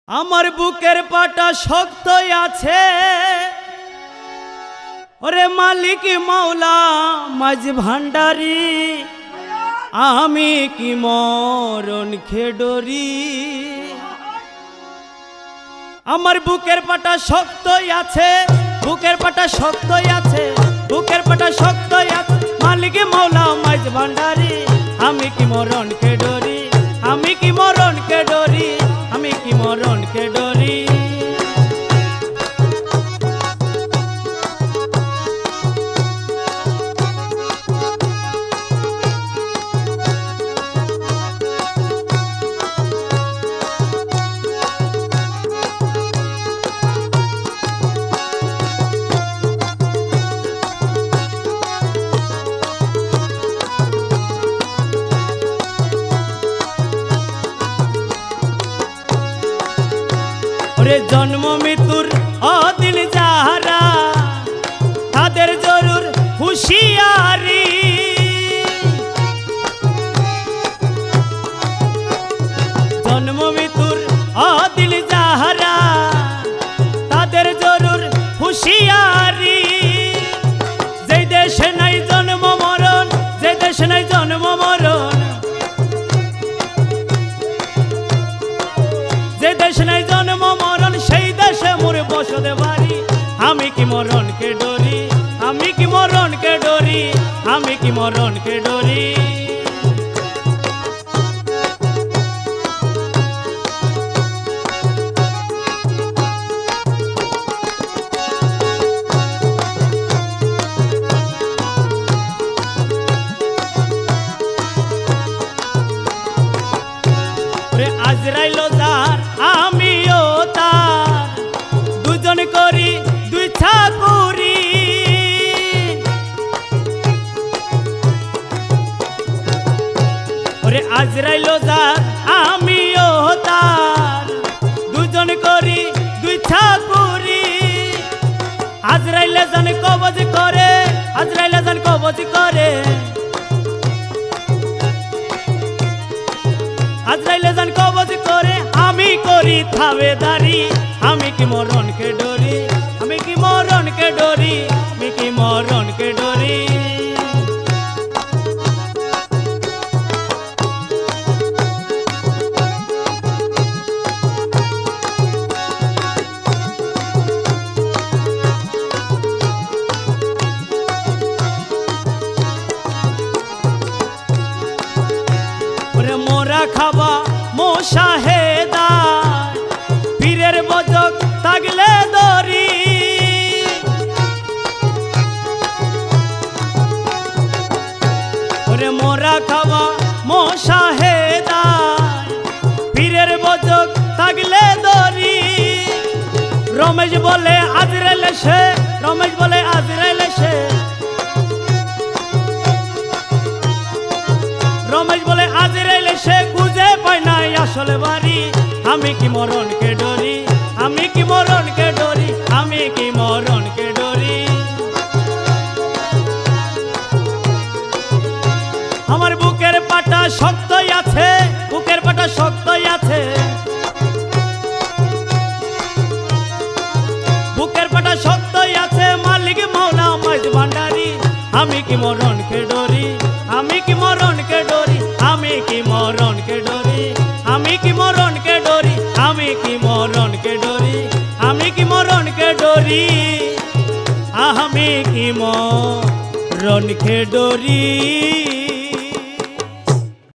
আমার বুকের পাটা শক্তই আছে ওরে মালিক মাওলা মাঝ ভান্ডারি আমি কি মরণ খেডরি। আমার বুকের পাটা শক্তই আছে, বুকের পাটা শক্তই আছে, বুকের পাটা শক্তই আছে মালিক মাওলা মাঝ ভান্ডারি আমি কি মরণ খেডরি, আমি কি মরণ খেডরি, আমি কি মরণ খেডরি। जन्म मृत्युर अदिन जाहारा तादेर जरूर हुशियारी। जन्म मृत्युर अदिन जाहारा तादेर जरूर हुशियारी। जे देशे नाई जन्म मरण, जे देशे नाई जन्म मरण, जे देशे नाई जन्म मरण সেই দেশে মোরে বসতে পারি আমি কি মরণকে ডরি, আমি কি মরণকে ডরি, আমি কি মরণকে ডরি। আজরাইল যার আমিও তার দুজন করি দুই চাকুরি। ওরে আজরাইল যার আমিও তার দুজন করি দুই চাকুরি। আজরাইলে জান কবজ করে, আজরাইলে জান কবজ করে, আজরাইলে জান কবজ করে আমি করি থাবেদারি আমি কি মরণকে ডরি, আমি কি মরণকে ডরি, আমি কি মরণকে ডরি। মোরা খাবা মোশাহেদা পীরের বজক থাকলে দরি। ওরে মোরা খাবা মোশাহেদা পীরের বজক থাকলে দরি। রমেশ বলে আজরাইল সে, রমেশ বলে আজরাইল সে, রমেশ বলে আজরাইল সে খুঁজে পায় নাই আসলে বাড়ি আমি কি মরণকে ডরি, আমি কি মরণকে ডরি, আমি কি মরণকে ডরি। আমার বুকের পাটা শক্তই আছে, বুকের পাটা শক্তই আছে, বুকের পাটা শক্তই আছে মালিক মাওলা মাঝ ভান্ডারি আমি কি মরণকে ডরি, আমি কি মরণকে ডরি, আমি কি মরণকে ডরি, আমি কি মরণকে ডরি, আমি কি মরণকে ডরি, আমি কি মরণকে ডরি, আমি কি মরণকে ডরি।